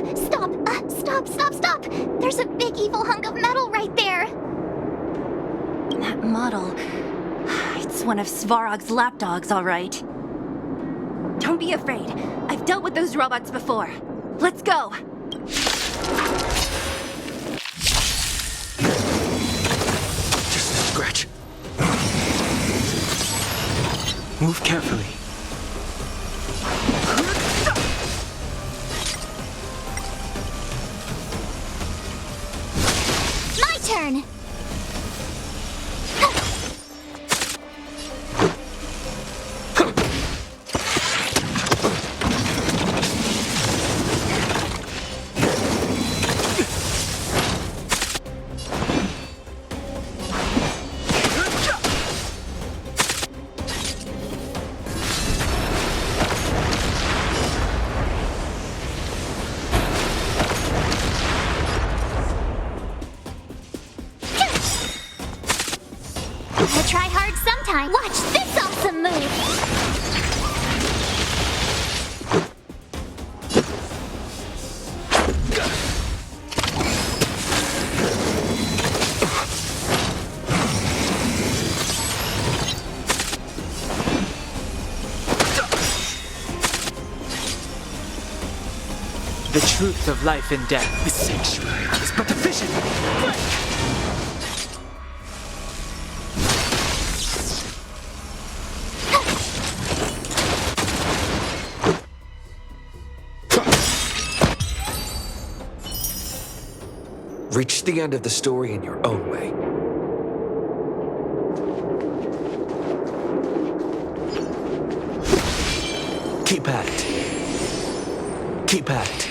no! Stop! Stop! There's a big evil hunk of metal right there! That model... It's one of Svarog's lapdogs, all right. Don't be afraid. I've dealt with those robots before. Let's go! Just a scratch. Move carefully. My turn! I'll try hard sometime. Watch this awesome move! The truth of life and death. The sanctuary is but a vision. Reach the end of the story in your own way. Keep at it. Keep at it.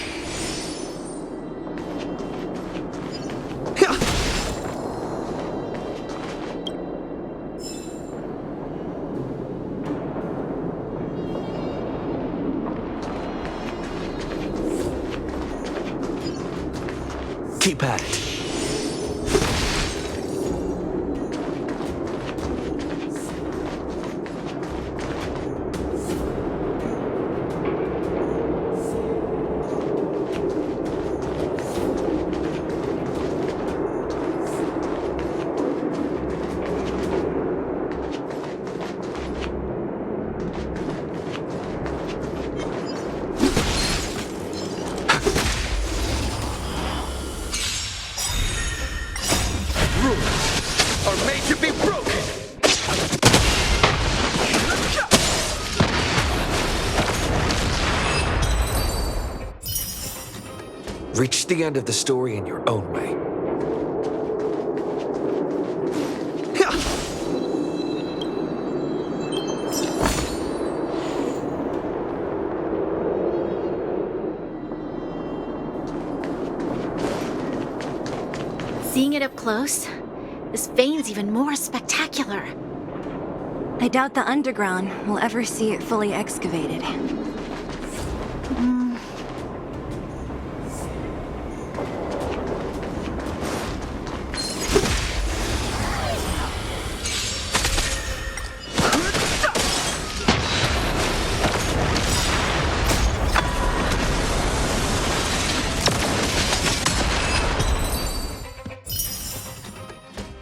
Keep at it. Are made to be broken! Reach the end of the story in your own way. Seeing it up close, this vein's even more spectacular. I doubt the underground will ever see it fully excavated.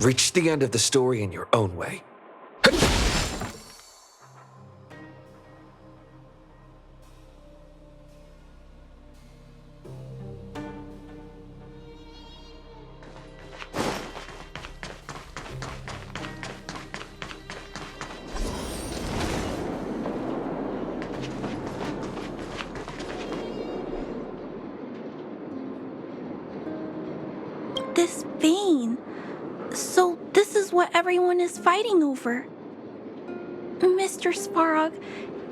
Reach the end of the story in your own way. This vein. So this is what everyone is fighting over. Mr. Svarog,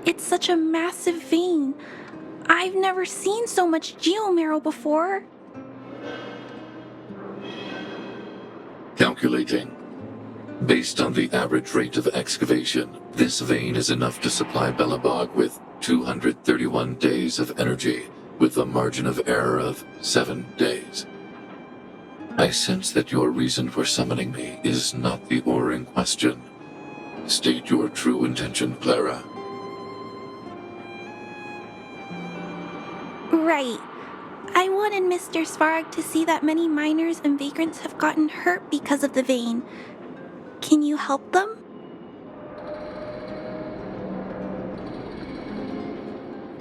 it's such a massive vein. I've never seen so much geomarrow before. Calculating. Based on the average rate of excavation, this vein is enough to supply Belobog with 231 days of energy, with a margin of error of 7 days. I sense that your reason for summoning me is not the ore in question. State your true intention, Clara. Right. I wanted Mr. Svarog to see that many miners and vagrants have gotten hurt because of the vein. Can you help them?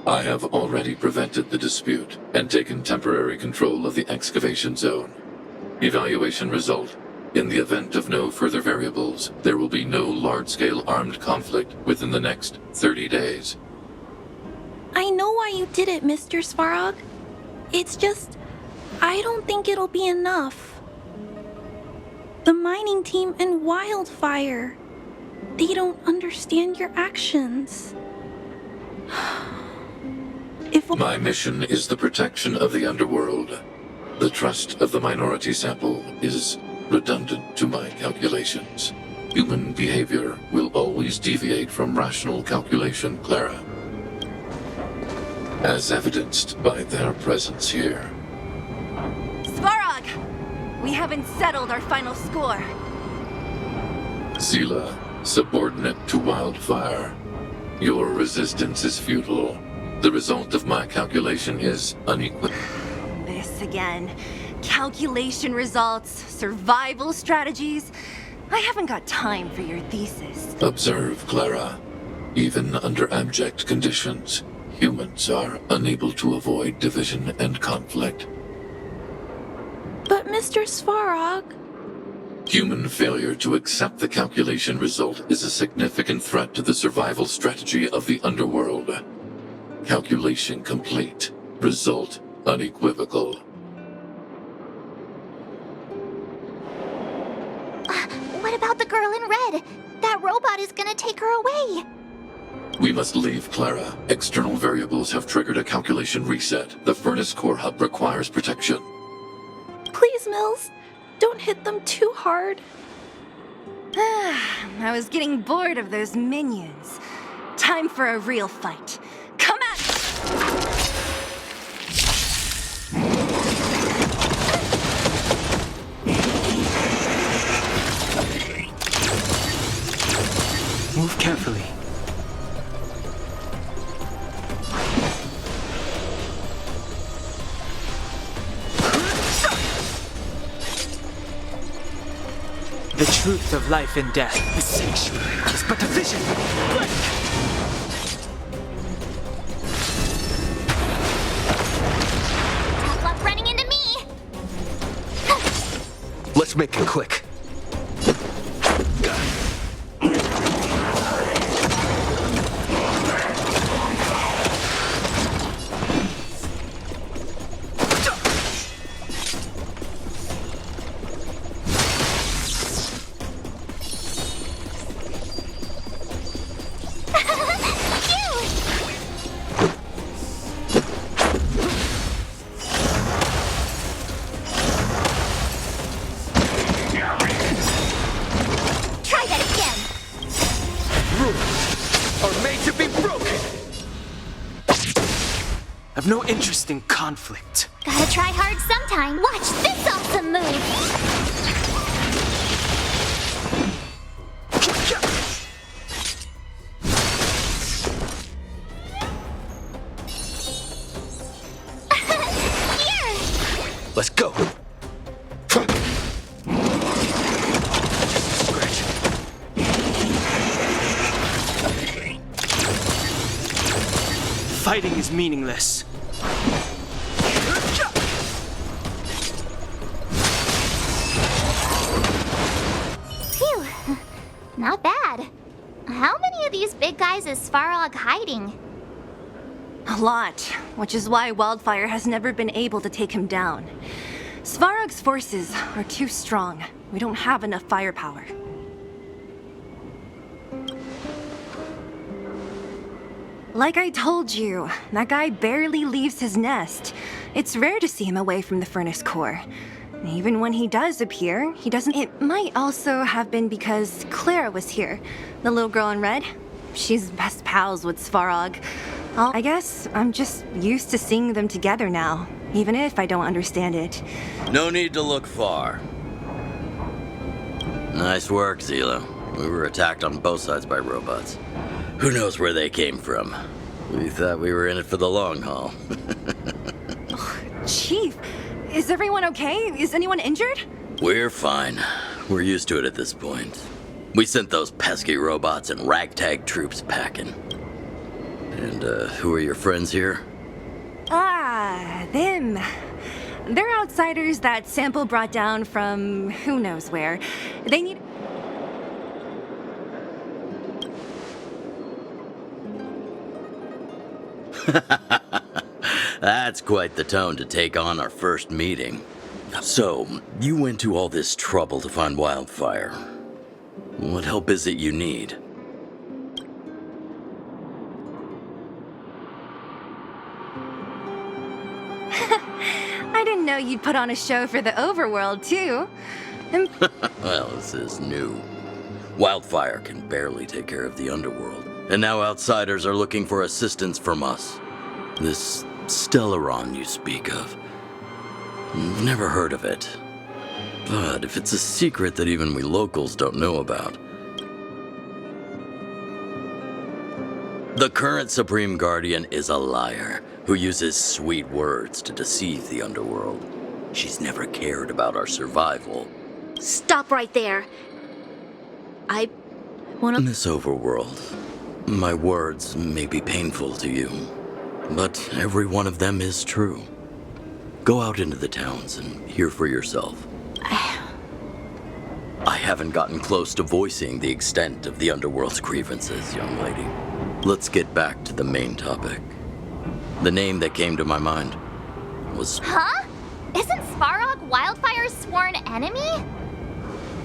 I have already prevented the dispute and taken temporary control of the excavation zone. Evaluation result. In the event of no further variables, there will be no large-scale armed conflict within the next 30 days. I know why you did it, Mr. Svarog. It's just, I don't think it'll be enough. The mining team and Wildfire, they don't understand your actions. My mission is the protection of the underworld. The trust of the minority sample is redundant to my calculations. Human behavior will always deviate from rational calculation, Clara. As evidenced by their presence here. Svarog! We haven't settled our final score. Seela, subordinate to Wildfire. Your resistance is futile. The result of my calculation is unequivocal. This again. Calculation results, survival strategies. I haven't got time for your thesis. Observe, Clara. Even under abject conditions, humans are unable to avoid division and conflict. But Mr. Svarog... Human failure to accept the calculation result is a significant threat to the survival strategy of the underworld. Calculation complete. Result unequivocal. What about the girl in red? That robot is gonna take her away. We must leave, Clara. External variables have triggered a calculation reset. The furnace core hub requires protection. Please, Mills, don't hit them too hard. I was getting bored of those minions. Time for a real fight. Come at me! Move carefully. The truth of life and death. The sanctuary is but a vision. Tough luck running into me. Let's make it quick. Try that again. Rules are made to be broken. I've no interest in conflict. Gotta try hard sometime. Watch this awesome move. Here. Let's go. Fighting is meaningless. Phew. Not bad. How many of these big guys is Svarog hiding? A lot, which is why Wildfire has never been able to take him down. Svarog's forces are too strong. We don't have enough firepower. Like I told you, that guy barely leaves his nest. It's rare to see him away from the furnace core. Even when he does appear, he doesn't... It might also have been because Clara was here, the little girl in red. She's best pals with Svarog. I guess I'm just used to seeing them together now, even if I don't understand it. No need to look far. Nice work, Seela. We were attacked on both sides by robots. Who knows where they came from? We thought we were in it for the long haul. Chief, is everyone okay? Is anyone injured? We're fine. We're used to it at this point. We sent those pesky robots and ragtag troops packing. And, who are your friends here? Them. They're outsiders that Sample brought down from who knows where. They need... That's quite the tone to take on our first meeting. So, you went to all this trouble to find Wildfire. What help is it you need? I didn't know you'd put on a show for the overworld, too. Well, this is new. Wildfire can barely take care of the underworld, and now outsiders are looking for assistance from us. This Stellaron you speak of. Never heard of it. But if it's a secret that even we locals don't know about. The current Supreme Guardian is a liar who uses sweet words to deceive the underworld. She's never cared about our survival. Stop right there. I wanna... In this overworld, my words may be painful to you, but every one of them is true. Go out into the towns and hear for yourself. I haven't gotten close to voicing the extent of the underworld's grievances, young lady. Let's get back to the main topic. The name that came to my mind was... Huh? Isn't Svarog Wildfire's sworn enemy?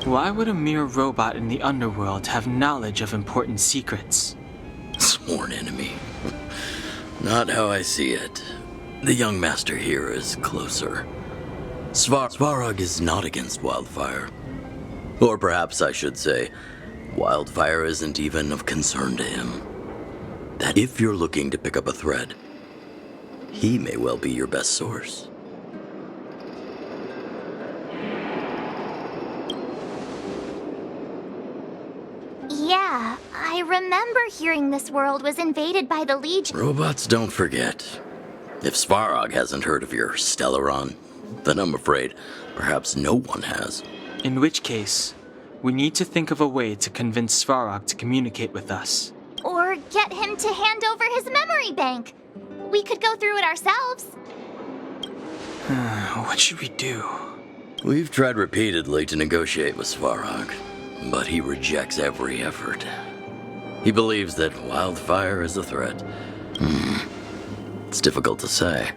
Why would a mere robot in the underworld have knowledge of important secrets? Sworn enemy. Not how I see it. The young master here is closer. Svarog is not against Wildfire. Or perhaps I should say, Wildfire isn't even of concern to him. That if you're looking to pick up a thread, he may well be your best source. Yeah, I remember hearing this world was invaded by the Legion. Robots don't forget. If Svarog hasn't heard of your Stellaron, then I'm afraid perhaps no one has. In which case, we need to think of a way to convince Svarog to communicate with us. Or get him to hand over his memory bank. We could go through it ourselves. What should we do? We've tried repeatedly to negotiate with Svarog, but he rejects every effort. He believes that Wildfire is a threat. It's difficult to say.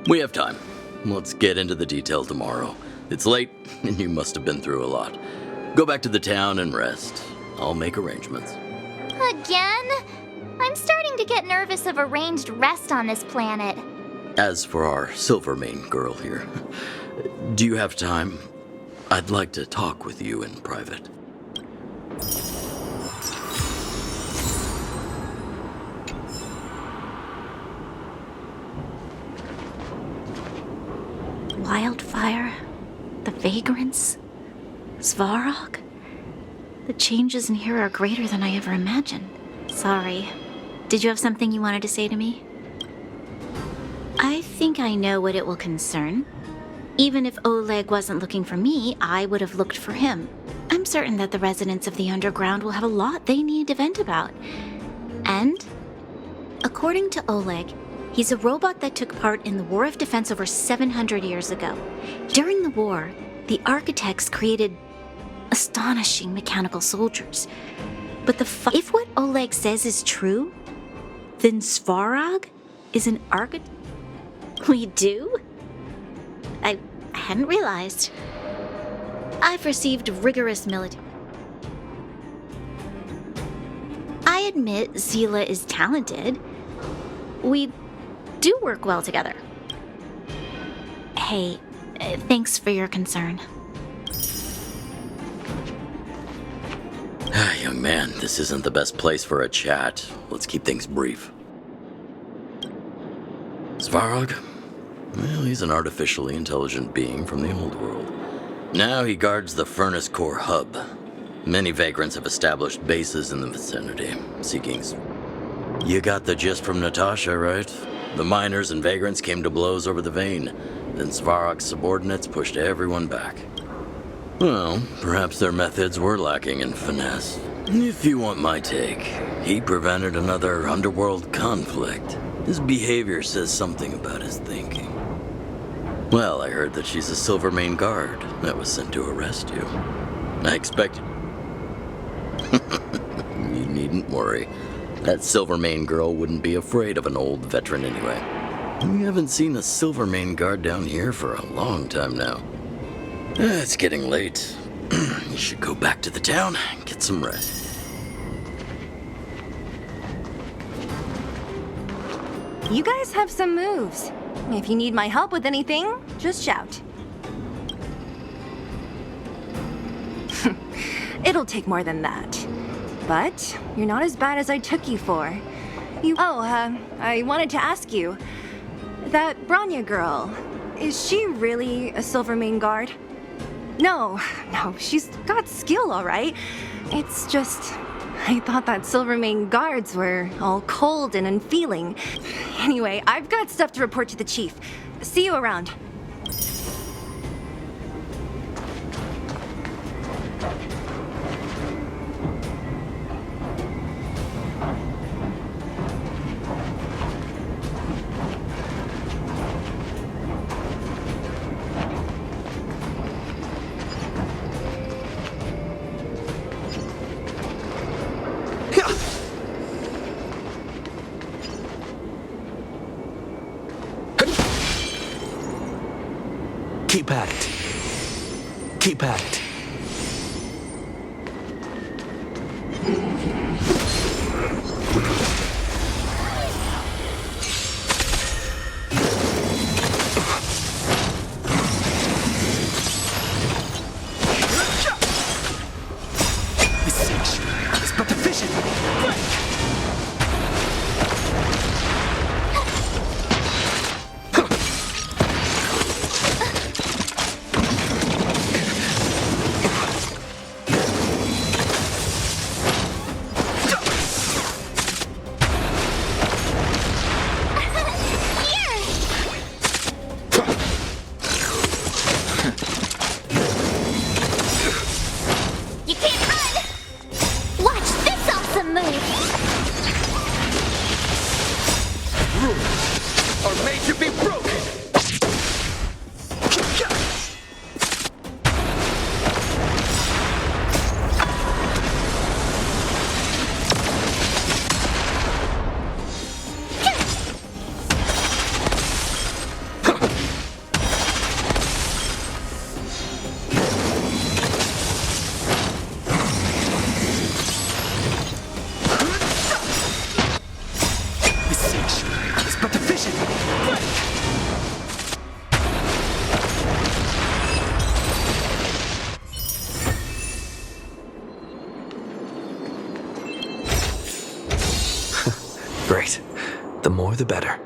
We have time. Let's get into the detail tomorrow. It's late, and you must have been through a lot. Go back to the town and rest. I'll make arrangements. Again? I'm starting to get nervous of arranged rest on this planet. As for our Silvermane girl here, do you have time? I'd like to talk with you in private. Wildfire, the vagrants, Svarog. The changes in here are greater than I ever imagined. Sorry. Did you have something you wanted to say to me? I think I know what it will concern. Even if Oleg wasn't looking for me, I would have looked for him. I'm certain that the residents of the underground will have a lot they need to vent about. And, according to Oleg, he's a robot that took part in the War of Defense over 700 years ago. During the war, the architects created astonishing mechanical soldiers. But if what Oleg says is true, then Svarog is an architect. We do? I hadn't realized. I've received rigorous military. I admit Zila is talented. We do work well together. Hey, thanks for your concern. Young man, this isn't the best place for a chat. Let's keep things brief. Svarog? Well, he's an artificially intelligent being from the old world. Now he guards the Furnace Core hub. Many vagrants have established bases in the vicinity, seeking... You got the gist from Natasha, right? The miners and vagrants came to blows over the vein. Then Svarog's subordinates pushed everyone back. Well, perhaps their methods were lacking in finesse. If you want my take, he prevented another underworld conflict. His behavior says something about his thinking. Well, I heard that she's a Silvermane guard that was sent to arrest you. I expected... You needn't worry. That Silvermane girl wouldn't be afraid of an old veteran anyway. We haven't seen a Silvermane guard down here for a long time now. It's getting late. You should go back to the town and get some rest. You guys have some moves. If you need my help with anything, just shout. It'll take more than that. But you're not as bad as I took you for. I wanted to ask you. That Branya girl, is she really a Silvermane guard? No, she's got skill, all right. It's just, I thought that Silvermane guards were all cold and unfeeling. Anyway, I've got stuff to report to the chief. See you around. Keep at it. Keep at it. This is but a vision. Great. The more, the better.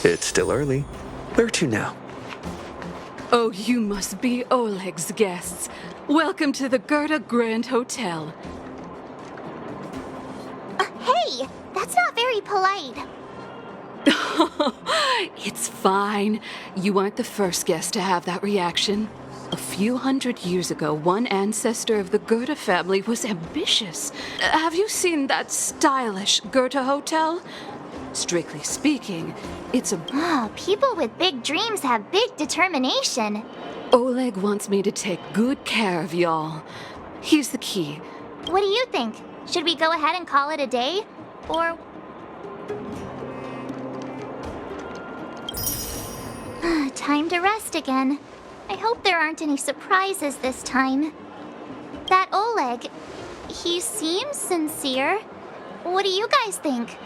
It's still early. Where to now? Oh, you must be Oleg's guests. Welcome to the Gerda Grand Hotel. Hey, that's not very polite. It's fine. You aren't the first guest to have that reaction. A few hundred years ago, one ancestor of the Gerda family was ambitious. Have you seen that stylish Gerda hotel? Strictly speaking, it's a... Oh, people with big dreams have big determination. Oleg wants me to take good care of y'all. Here's the key. What do you think? Should we go ahead and call it a day? Or... Time to rest again. I hope there aren't any surprises this time. That Oleg, he seems sincere. What do you guys think?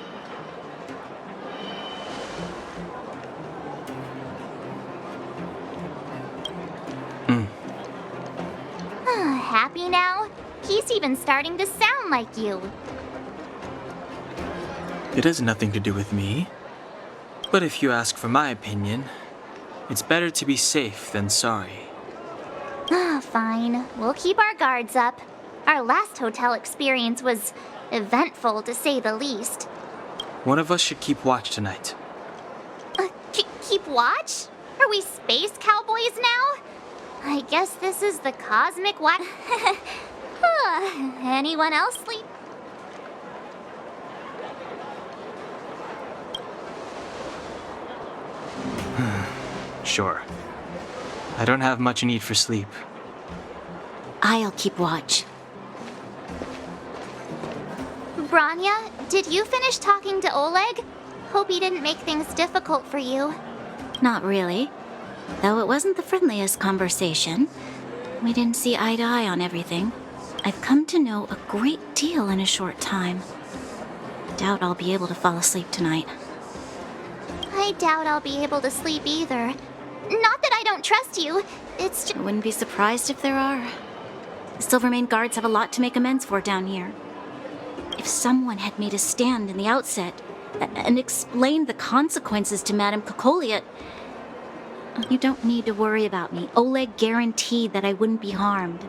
Happy now? He's even starting to sound like you. It has nothing to do with me. But if you ask for my opinion, it's better to be safe than sorry. Ah, fine. We'll keep our guards up. Our last hotel experience was eventful, to say the least. One of us should keep watch tonight. Keep watch? Are we space cowboys now? I guess this is the cosmic watch. Anyone else sleep? Sure. I don't have much need for sleep. I'll keep watch. Branya, did you finish talking to Oleg? Hope he didn't make things difficult for you. Not really. Though it wasn't the friendliest conversation. We didn't see eye to eye on everything. I've come to know a great deal in a short time. Doubt I'll be able to fall asleep tonight. I doubt I'll be able to sleep either. Not that I don't trust you. It's just... I wouldn't be surprised if there are. The Silvermane guards have a lot to make amends for down here. If someone had made a stand in the outset and explained the consequences to Madame Kokolia... You don't need to worry about me. Oleg guaranteed that I wouldn't be harmed.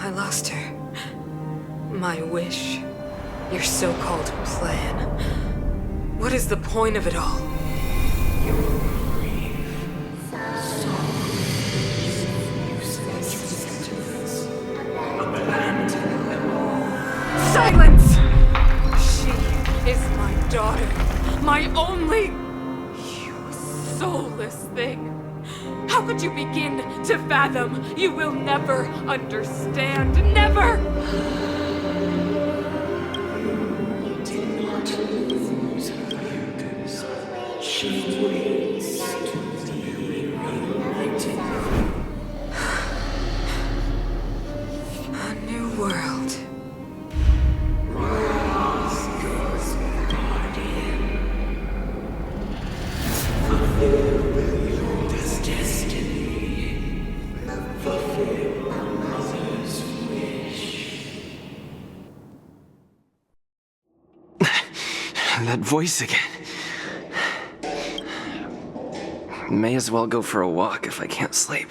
I lost her. My wish. Your so-called plan. What is the point of it all? Silence! She is my daughter. My only... You soulless thing. How could you begin to fathom? You will never understand. Never! You did not lose her. She waits to be reunited. A new world. Rise, God's guardian. Fulfill your destiny. Fulfill a mother's wish. That voice again. May as well go for a walk if I can't sleep.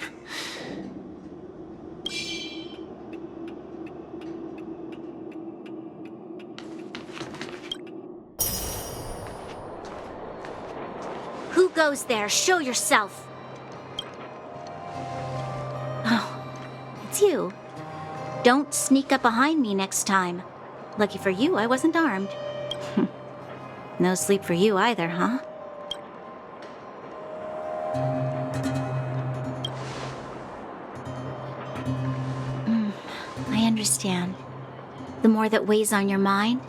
Who goes there? Show yourself! Oh, it's you. Don't sneak up behind me next time. Lucky for you, I wasn't armed. No sleep for you either, huh? I understand. The more that weighs on your mind,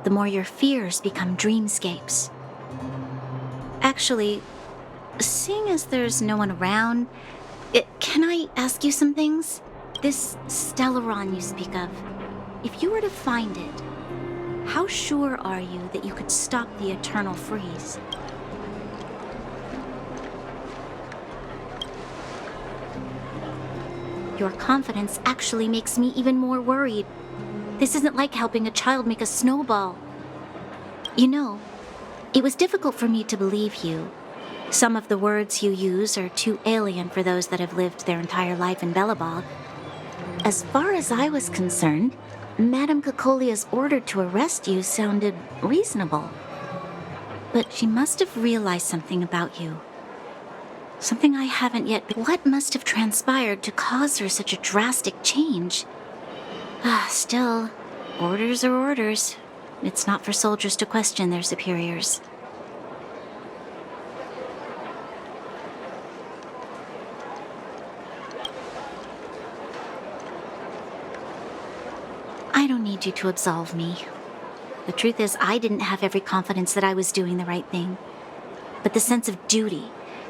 the more your fears become dreamscapes. Actually, seeing as there's no one around, can I ask you some things? This Stellaron you speak of, if you were to find it, how sure are you that you could stop the eternal freeze? Your confidence actually makes me even more worried. This isn't like helping a child make a snowball. You know, it was difficult for me to believe you. Some of the words you use are too alien for those that have lived their entire life in Belobog. As far as I was concerned, Madame Kokolia's order to arrest you sounded reasonable. But she must have realized something about you. Something I haven't yet... What must have transpired to cause her such a drastic change? Still, orders are orders. It's not for soldiers to question their superiors. I don't need begged you to absolve me. The truth is, I didn't have every confidence that I was doing the right thing. But the sense of duty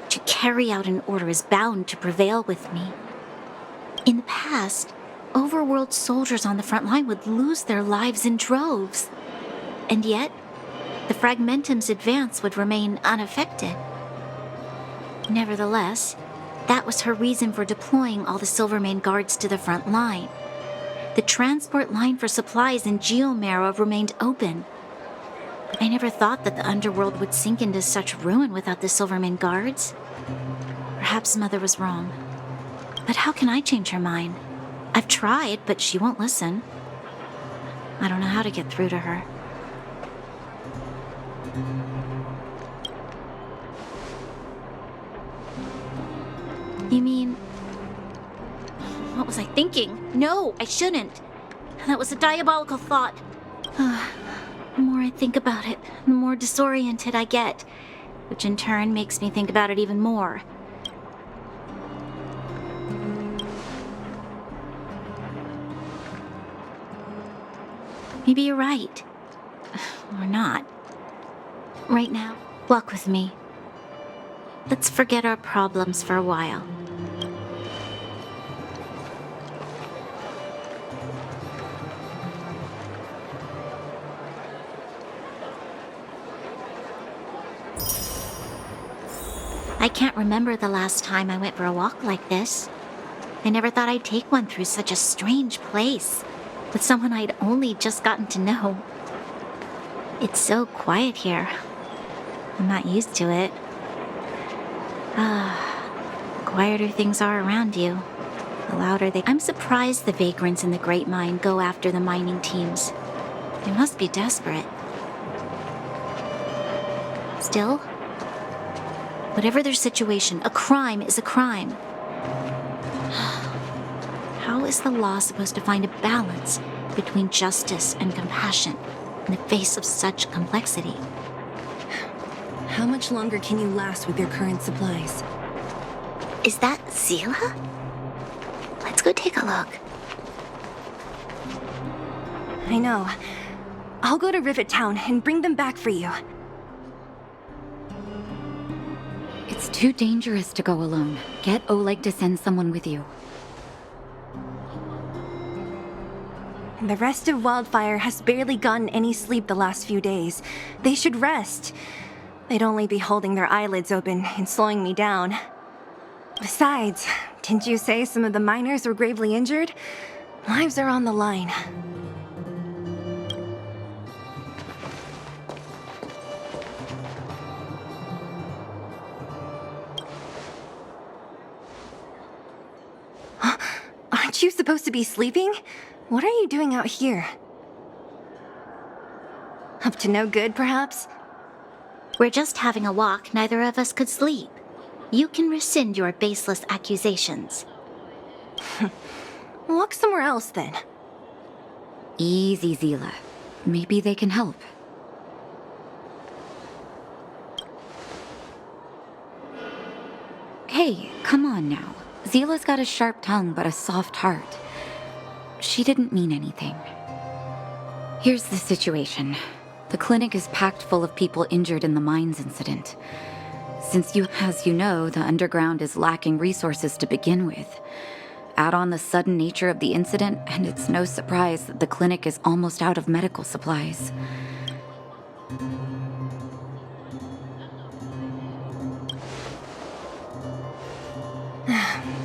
to carry out an order is bound to prevail with me. In the past, overworld soldiers on the front line would lose their lives in droves. And yet, the Fragmentum's advance would remain unaffected. Nevertheless, that was her reason for deploying all the Silvermane guards to the front line. The transport line for supplies in Geomera remained open. But I never thought that the underworld would sink into such ruin without the Silvermane guards. Perhaps Mother was wrong. But how can I change her mind? I've tried, but she won't listen. I don't know how to get through to her. You mean... What was I thinking? No, I shouldn't. That was a diabolical thought. The more I think about it, the more disoriented I get, which in turn makes me think about it even more. Maybe you're right. Or not. Right now, walk with me. Let's forget our problems for a while. I can't remember the last time I went for a walk like this. I never thought I'd take one through such a strange place, with someone I'd only just gotten to know. It's so quiet here. I'm not used to it. The quieter things are around you, the louder they... I'm surprised the vagrants in the Great Mine go after the mining teams. They must be desperate. Still, whatever their situation, a crime is a crime. How is the law supposed to find a balance between justice and compassion in the face of such complexity? How much longer can you last with your current supplies? Is that Zila? Let's go take a look. I know. I'll go to Rivet Town and bring them back for you. It's too dangerous to go alone. Get Oleg to send someone with you. The rest of Wildfire has barely gotten any sleep the last few days. They should rest. They'd only be holding their eyelids open and slowing me down. Besides, didn't you say some of the miners were gravely injured? Lives are on the line. Aren't you supposed to be sleeping? What are you doing out here? Up to no good, perhaps? We're just having a walk. Neither of us could sleep. You can rescind your baseless accusations. Walk somewhere else, then. Easy, Zila. Maybe they can help. Hey, come on now. Zila's got a sharp tongue but a soft heart. She didn't mean anything. Here's the situation. The clinic is packed full of people injured in the mines incident. Since as you know, the underground is lacking resources to begin with. Add on the sudden nature of the incident, and it's no surprise that the clinic is almost out of medical supplies.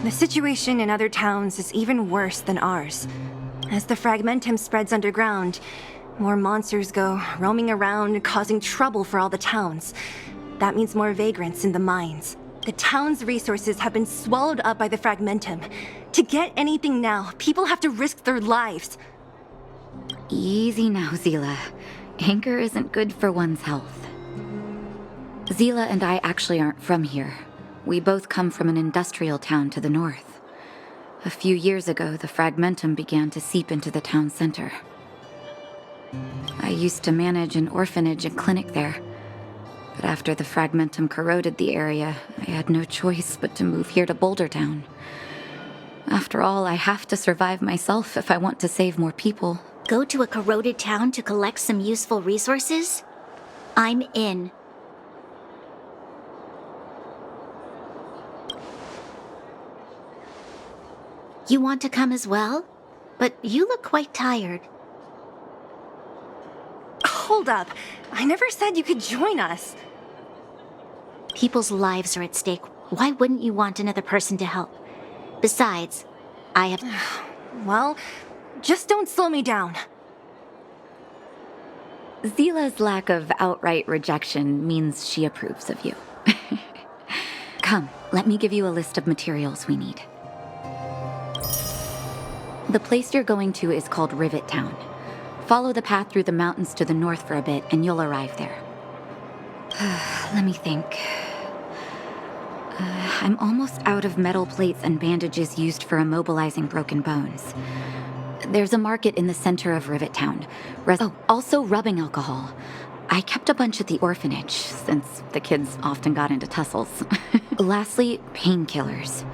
The situation in other towns is even worse than ours. As the Fragmentum spreads underground, more monsters go roaming around, causing trouble for all the towns. That means more vagrants in the mines. The town's resources have been swallowed up by the Fragmentum. To get anything now, people have to risk their lives. Easy now, Zila. Anger isn't good for one's health. Zila and I actually aren't from here. We both come from an industrial town to the north. A few years ago, the Fragmentum began to seep into the town center. I used to manage an orphanage and clinic there. But after the Fragmentum corroded the area, I had no choice but to move here to Boulder Town. After all, I have to survive myself if I want to save more people. Go to a corroded town to collect some useful resources? I'm in. You want to come as well? But you look quite tired. Hold up. I never said you could join us. People's lives are at stake. Why wouldn't you want another person to help? Besides, I have... Well, just don't slow me down. Zila's lack of outright rejection means she approves of you. Come, let me give you a list of materials we need. The place you're going to is called Rivet Town. Follow the path through the mountains to the north for a bit, and you'll arrive there. Let me think. I'm almost out of metal plates and bandages used for immobilizing broken bones. There's a market in the center of Rivet Town. Also rubbing alcohol. I kept a bunch at the orphanage, since the kids often got into tussles. Lastly, painkillers.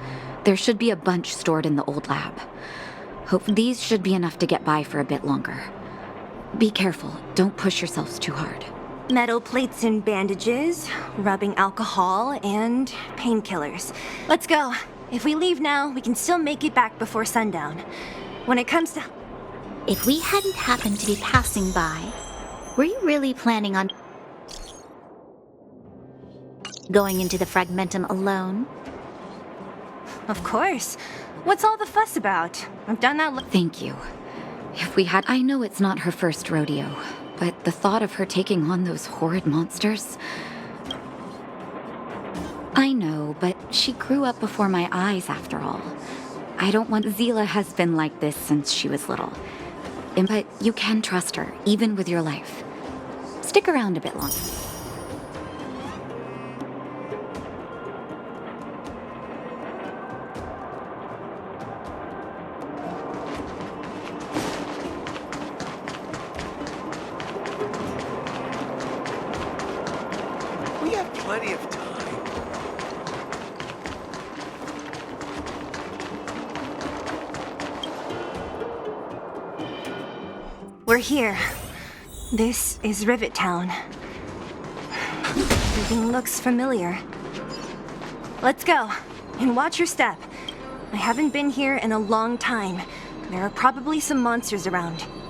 There should be a bunch stored in the old lab. Hope these should be enough to get by for a bit longer. Be careful, don't push yourselves too hard. Metal plates and bandages, rubbing alcohol, and painkillers. Let's go. If we leave now, we can still make it back before sundown. When it comes to... If we hadn't happened to be passing by, were you really planning on going into the Fragmentum alone? Of course. What's all the fuss about? I've done that... Thank you. If we had... I know it's not her first rodeo, but the thought of her taking on those horrid monsters... I know, but she grew up before my eyes after all. I don't want... Zila has been like this since she was little. But you can trust her, even with your life. Stick around a bit longer. We have plenty of time. We're here. This is Rivet Town. Everything looks familiar. Let's go, and watch your step. I haven't been here in a long time. There are probably some monsters around.